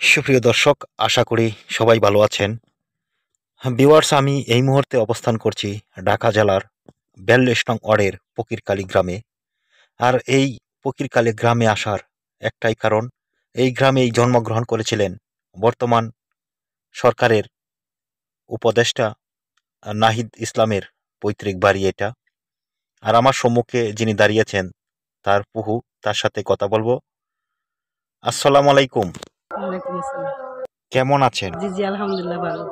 সুপ্রিয় দর্শক, আশা করি সবাই ভালো আছেন। ভিউয়ার্স, আমি এই মুহূর্তে অবস্থান করছি ঢাকা জেলার ৪২ নং ওয়ার্ডের ফকিরকালী গ্রামে। আর এই ফকিরকালী গ্রামে আসার একটাই কারণ, এই গ্রামেই জন্মগ্রহণ করেছিলেন বর্তমান সরকারের উপদেষ্টা নাহিদ ইসলামের পৈতৃক বাড়ি এটা। আর আমার সম্মুখে যিনি দাঁড়িয়েছেন তার পুহু, তার সাথে কথা বলবো। আসসালামু আলাইকুম, ওয়ালাইকুম আসসালাম। কেমন আছেন? জি, জি, আলহামদুলিল্লাহ ভালো।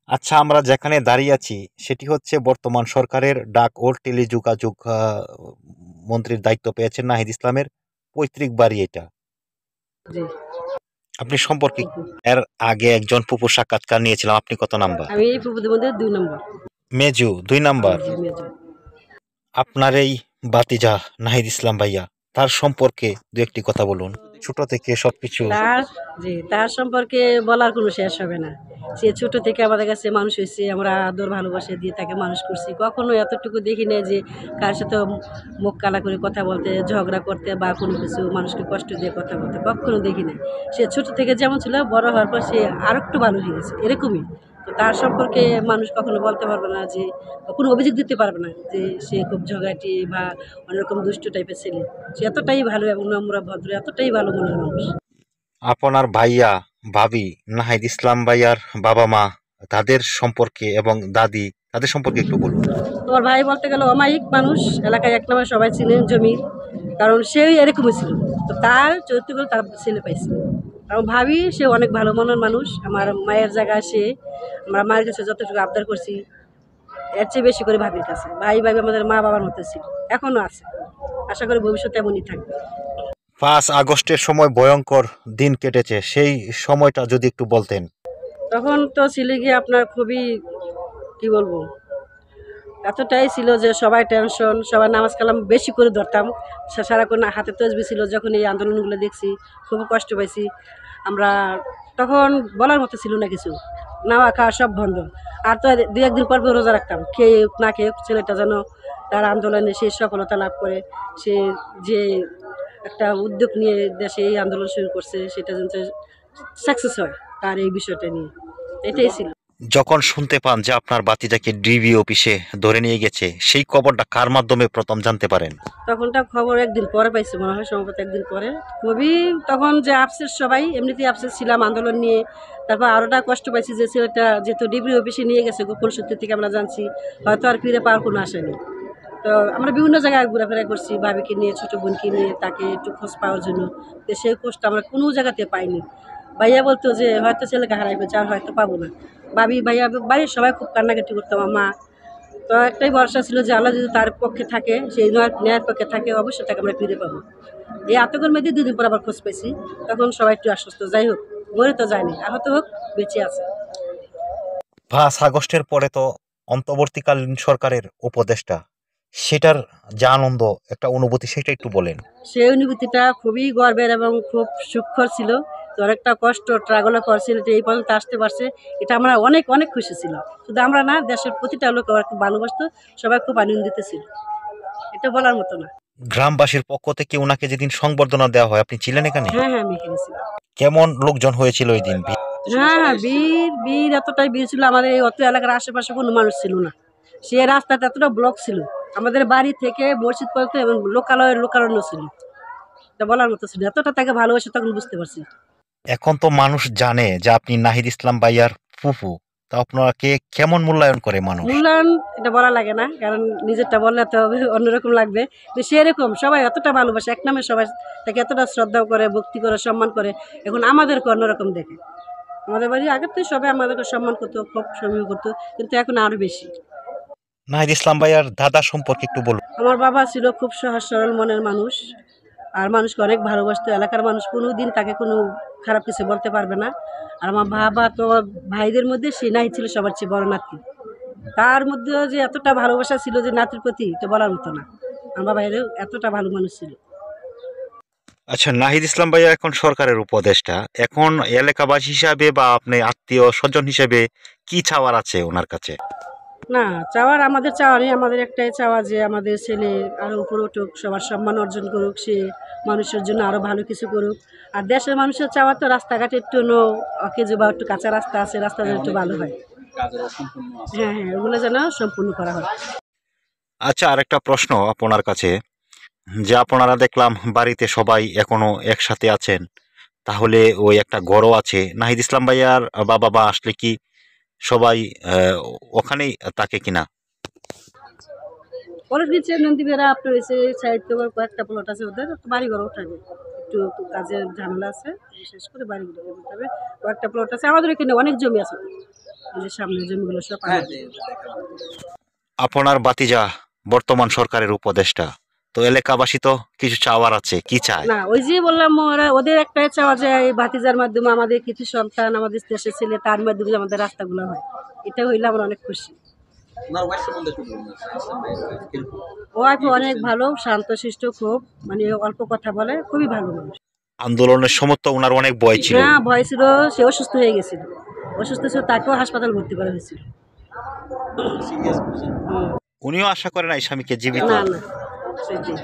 আচ্ছা, আমরা যেখানে দাঁড়িয়ে আছি সেটি হচ্ছে বর্তমান সরকারের ডাক ও টেলিযোগাযোগ মন্ত্রীর দায়িত্ব পেয়েছেন নাহিদ ইসলামের পৈতৃক বাড়ি এটা। জি। আপনি সম্পর্কে এর আগে একজন ফুপুর সাক্ষাৎকার নিয়েছিলাম, আপনি কত নাম্বার? আমি এই ফুপুদের মধ্যে ২ নম্বর। মেজু ২ জি, নাম্বার। জি, মেজর। আপনার এই বাতিজা নাহিদ ইসলাম ভাইয়া, তার সম্পর্কে দু একটি কথা বলুন। ছোট থেকে সবকিছু। তার সম্পর্কে বলার কোনো শেষ হবে না। সে ছোট থেকে আমাদের কাছে মানুষ হইছে, আমরা আদর ভালোবাসা দিয়ে তাকে মানুষ করছি। কখনো এতটুকু দেখি নাই যে কার সাথে মুখ কালা করে কথা বলতে, ঝগড়া করতে বা কোনো কিছু মানুষকে কষ্ট দিয়ে কথা বলতে কখনো দেখি নাই। সে ছোট থেকে যেমন ছিল, বড় হওয়ার পর সে আরেকটু ভালো হয়ে গেছে, এরকমই। তো তার সম্পর্কে মানুষ কখনো বলতে পারবে না যে, কোনো অভিযোগ দিতে পারবে না যে সে খুব ঝগড়াটি বা অন্যরকম দুষ্ট টাইপের ছেলে। সে এতটাই ভালো এবং নম্র ভদ্র, এতটাই ভালো মনের মানুষ। আপনার ভাইয়া ভাবি নাহিদ ইসলাম ভাইয়ার বাবা মা, তাদের সম্পর্কে এবং দাদি, তাদের সম্পর্কে একটু বলুন। তোমার ভাই বলতে গেলে অমায়িক মানুষ, এলাকায় এক নামে সবাই ছিলেন জমির, কারণ সেই এরকমই ছিল। তো তার চরিত্রগুলো তার ছেলে পাইছে। কারণ ভাবি সে অনেক ভালো মনের মানুষ। আমার মায়ের জায়গায় সে, আমরা মায়ের কাছে যতটুকু আবদার করছি এর চেয়ে বেশি করে ভাবির কাছে। ভাই আমাদের মা বাবার মতো ছিল, এখনো আছে। আশা করি ভবিষ্যতে এমনই থাকবে। ৫ আগস্টের সময় ভয়ঙ্কর দিন কেটেছে, সেই সময়টা যদি একটু বলতেন। তখন তো ছিল গিয়ে আপনার খুবই, কি বলবো, এতটাই ছিল যে সবাই টেনশন, সবাই নামাজ কালাম বেশি করে ধরতাম। সারাক্ষণ হাতে তসবি ছিল। যখন এই আন্দোলনগুলো দেখছি খুব কষ্ট পাইছি আমরা। তখন বলার মতো ছিল না কিছু, নাওয়া খাওয়া সব বন্ধ। আর তো ২-১ দিন পর পর রোজা রাখতাম, খেয়ে না খেয়ে ছেলেটা যেন তার আন্দোলনে সে সফলতা লাভ করে। সে যে একটা উদ্যোগ নিয়ে দেশে এই আন্দোলন শুরু করছে, সেটা যেন সাকসেস হয়, তার এই বিষয়টা নিয়ে এটাই ছিল। যখন শুনতে পান যে আপনার বাতিজাকে ডিবি অফিসে ধরে নিয়ে গেছে, সেই খবরটা কার মাধ্যমে প্রথম জানতে পারেন? তখনটা খবর ১ দিন পরে পাইছি মনে হয়, সম্ভবত ১ দিন পরে। খুবই তখন যে আফসোস, সবাই এমনিতেই আফসোস ছিলাম আন্দোলন নিয়ে। তারপর আরোটা কষ্ট পাইছি যে ছেলেটা যেহেতু ডিগ্রি অফিসে নিয়ে গেছে, গোপন সূত্র থেকে আমরা জানছি, হয়তো আর ফিরে পাওয়ার কোনো আশা নেই। তো আমরা বিভিন্ন জায়গায় ঘোরাফেরা করছি, ভাবিকে নিয়ে, ছোটো বোনকে নিয়ে, তাকে একটু খোঁজ পাওয়ার জন্য। তো সেই খোঁজটা আমরা কোনো জায়গাতে পাইনি। ভাইয়া বলতো যে হয়তো ছেলেকে হারাইবে, আর হয়তো পাবো না। ভাইয়া বাড়ির সবাই খুব কান্নাকাটি করতো, আমার মা। তো একটাই ভরসা ছিল যে আল্লাহ যদি তার পক্ষে থাকে, সেই ন্যায়ের পক্ষে থাকে, অবশ্যই তাকে আমরা ফিরে পাবো। এই আতঙ্কের মধ্যে ২ দিন পর আবার খোঁজ পেয়েছি। তখন সবাই একটু আশ্বস্ত, যাই হোক মরে তো যায়নি, আহত হোক বেঁচে আছে। ৫ আগস্টের পরে তো অন্তর্বর্তীকালীন সরকারের উপদেষ্টা, সেটার যে আনন্দ, একটা অনুভূতি, সেটা একটু বলেন। সেই অনুভূতিটা খুবই গর্বের এবং খুব সুখকর ছিল। তো অনেকটা কষ্ট ট্রাগলও করছিল যে এই পর্যন্ত আসতে পারছে, এটা আমরা অনেক অনেক খুশি ছিল। শুধু আমরা না, দেশের প্রতিটা লোক ওরা খুব ভালোবাসতো, সবাই খুব আনন্দিত ছিল। এটা বলার মতো না। গ্রামবাসীর পক্ষ থেকে ওনাকে যেদিন সংবর্ধনা দেওয়া হয়, আপনি ছিলেন এখানে? হ্যাঁ, হ্যাঁ, আমি এখানে ছিলাম। কেমন লোকজন হয়েছিল ওই দিন? হ্যাঁ, হ্যাঁ, ভিড় এতটাই ভিড় ছিল, আমাদের এই অত এলাকার আশেপাশে কোনো মানুষ ছিল না। সে রাস্তাটা এতটা ব্লক ছিল, আমাদের বাড়ি থেকে মসজিদ পর্যন্ত, এবং লোকারণ্য ছিল। এটা বলার মতো ছিল, এতটা তাকে ভালোবাসে তখন বুঝতে পারছি। এখন তো মানুষ জানে যে আপনি নাহিদ ইসলাম ভাইয়ার ফুফু, তা আপনাকে কেমন মূল্যায়ন করে মানুষ? মূল্যায়ন এটা বলা লাগে না, কারণ নিজেরটা বললে তো অন্যরকম লাগবে। কিন্তু সেরকম সবাই এতটা ভালোবাসে, এক নামে সবাই তাকে এতটা শ্রদ্ধা করে, ভক্তি করে, সম্মান করে। এখন আমাদেরকে অন্যরকম দেখে। আমাদের বাড়ি আগের থেকে সবাই আমাদেরকে সম্মান করতো, খুব সমীহ করতো, কিন্তু এখন আরো বেশি। নাহিদ ইসলাম ভাইয়ার দাদা সম্পর্কে একটু বলুন। আমার বাবা ছিল খুব সহজ সরল মনের মানুষ, আর মানুষকে অনেক ভালোবাসতো। এলাকার মানুষ কোনো দিন তাকে কোনো খারাপ কিছু বলতে পারবে না। আর আমার বাবা তো ভাইদের মধ্যে সে নাই ছিল সবার চেয়ে বড় নাতি। তার মধ্যেও যে এতটা ভালোবাসা ছিল যে নাতির প্রতি, তো বলার মতো না। আমার বাবা এতটা ভালো মানুষ ছিল। আচ্ছা, নাহিদ ইসলাম ভাইয়া এখন সরকারের উপদেষ্টা, এখন এলাকাবাসী হিসাবে বা আপনি আত্মীয় স্বজন হিসেবে কি চাওয়ার আছে ওনার কাছে? না, চাওয়ার আমাদের চাওয়া নেই। আমাদের একটাই চাওয়া যে আমাদের ছেলে আরও উপরে উঠুক, সবার সম্মান অর্জন করুক, সে মানুষের জন্য আরও ভালো কিছু করুক। আর দেশের মানুষের চাওয়া তো রাস্তাঘাটে একটু অকেজো বা একটু কাঁচা রাস্তা আছে, রাস্তা যেন একটু ভালো হয়। হ্যাঁ, হ্যাঁ, ওগুলো যেন সম্পূর্ণ করা হয়। আচ্ছা, আরেকটা প্রশ্ন আপনার কাছে, যে আপনারা দেখলাম বাড়িতে সবাই এখনো একসাথে আছেন, তাহলে ওই একটা ঘরও আছে, নাহিদ ইসলাম ভাইয়ার বাবা মা আসলে কি সবাই ওখানেই থাকে কিনা? পরের নিচে নন্দীবেড়া আপনার এসে সাহিত্য কয়েকটা প্লট আছে, ওদের বাড়ি ঘরও থাকে। একটু একটু কাজের ঝামেলা আছে, বিশেষ করে বাড়িগুলো করতে হবে। কয়েকটা প্লট আছে, আমাদের এখানে অনেক জমি আছে, এই যে সামনের জমিগুলো সব আমাদের। আপনার বাতিজা বর্তমান সরকারের উপদেষ্টা, তো এলাকাবাসী তো কিছু চাওয়ার আছে, কি চায়? না, ওই যে বললাম ওদের একটাই চাওয়া যায় এই ভাতিজার মাধ্যমে আমাদের কিছু সন্তান, আমাদের দেশের ছেলে, তার মাধ্যমে যে আমাদের রাস্তাগুলো হয়, এটা হইলে আমরা অনেক খুশি। ওয়াইফ অনেক ভালো, শান্তশিষ্ট, খুব মানে অল্প কথা বলে, খুবই ভালো মানুষ। আন্দোলনের সময় তো ওনার অনেক ভয় ছিল। হ্যাঁ, ভয় ছিল, সে অসুস্থ হয়ে গেছিল। অসুস্থ ছিল, তাকেও হাসপাতাল ভর্তি করা হয়েছিল। হুম। উনিও আশা করে না স্বামীকে জীবিত। না, না, সেটাই।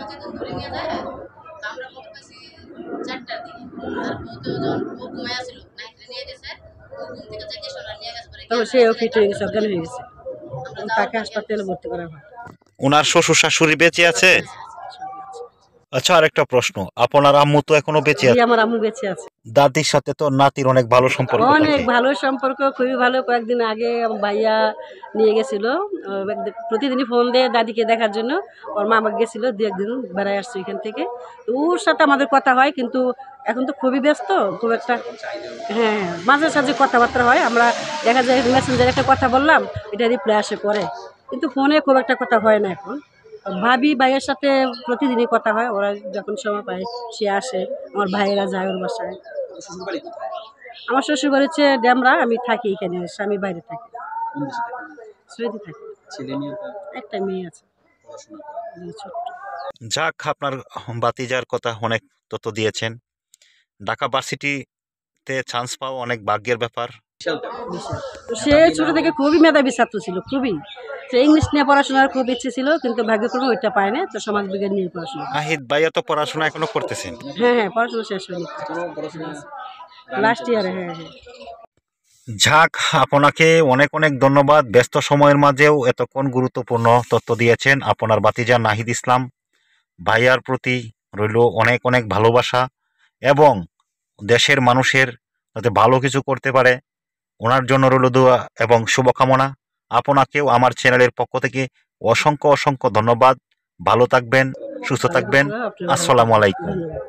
তবে সেও ফিট হয়ে গেছে, অজ্ঞান হয়ে গেছে, তাকে হাসপাতালে ভর্তি করা হয়। ওনার শ্বশুর শাশুড়ি বেঁচে আছে? আচ্ছা, আরেকটা প্রশ্ন, আপনার আম্মু তো এখনো বেঁচে জি, আছে, আমার আম্মু বেঁচে আছে। দাদির সাথে তো নাতির অনেক ভালো সম্পর্ক অনেক থাকে। ভালো সম্পর্ক, খুবই ভালো। কয়েকদিন আগে আমার ভাইয়া নিয়ে গেছিল, প্রতিদিনই ফোন দিয়ে দাদিকে দেখার জন্য। ওর মা আমাকে গেছিল, দু একদিন বেড়ায় আসছে এখান থেকে। তো ওর সাথে আমাদের কথা হয়, কিন্তু এখন তো খুবই ব্যস্ত, খুব একটা। হ্যাঁ, হ্যাঁ, মাঝে সাঝে কথাবার্তা হয়, আমরা দেখা যায় মেসেঞ্জারে একটা কথা বললাম, এটা রিপ্লাই আসে পরে, কিন্তু ফোনে খুব একটা কথা হয় না এখন। ভাবি ভাইয়ের সাথে প্রতিদিনই কথা হয়, ওরা যখন সময় পায় সে আসে, আমার ভাইয়েরা যায় ওর বাসায়। আমার শ্বশুর বাড়ি হচ্ছে ড্যামরা, আমি থাকি এখানে, স্বামী বাইরে থাকে, সৌদি থাকে। একটা মেয়ে আছে, ছোট্ট। যাক, আপনার বাতিজার কথা অনেক তথ্য দিয়েছেন। ঢাকা ভার্সিটিতে চান্স পাওয়া অনেক ভাগ্যের ব্যাপার। বিশাল। তো সে ছোট থেকে খুবই মেধাবী ছাত্র ছিল, খুবই। সে ইংলিশ নিয়ে পড়াশোনার খুব ইচ্ছে ছিল, কিন্তু ভাগ্যক্রমে ওইটা পায় না, তো সমাজবিজ্ঞান নিয়ে পড়াশোনা। নাহিদ ভাইয়া তো পড়াশোনা এখনো করতেছেন। হ্যাঁ, হ্যাঁ, পড়াশোনা শেষ হয়নি, লাস্ট ইয়ারে। হ্যাঁ, হ্যাঁ। যাক, আপনাকে অনেক অনেক ধন্যবাদ, ব্যস্ত সময়ের মাঝেও এতক্ষণ গুরুত্বপূর্ণ তথ্য দিয়েছেন। আপনার বাতিজা নাহিদ ইসলাম ভাইয়ার প্রতি রইল অনেক অনেক ভালোবাসা, এবং দেশের মানুষের যাতে ভালো কিছু করতে পারে ওনার জন্য রইল দোয়া এবং শুভকামনা। আপনাকেও আমার চ্যানেলের পক্ষ থেকে অসংখ্য অসংখ্য ধন্যবাদ। ভালো থাকবেন, সুস্থ থাকবেন। আপনারা ভালো আসসালামু থাকবেন। আলাইকুম। ধন্যবাদ।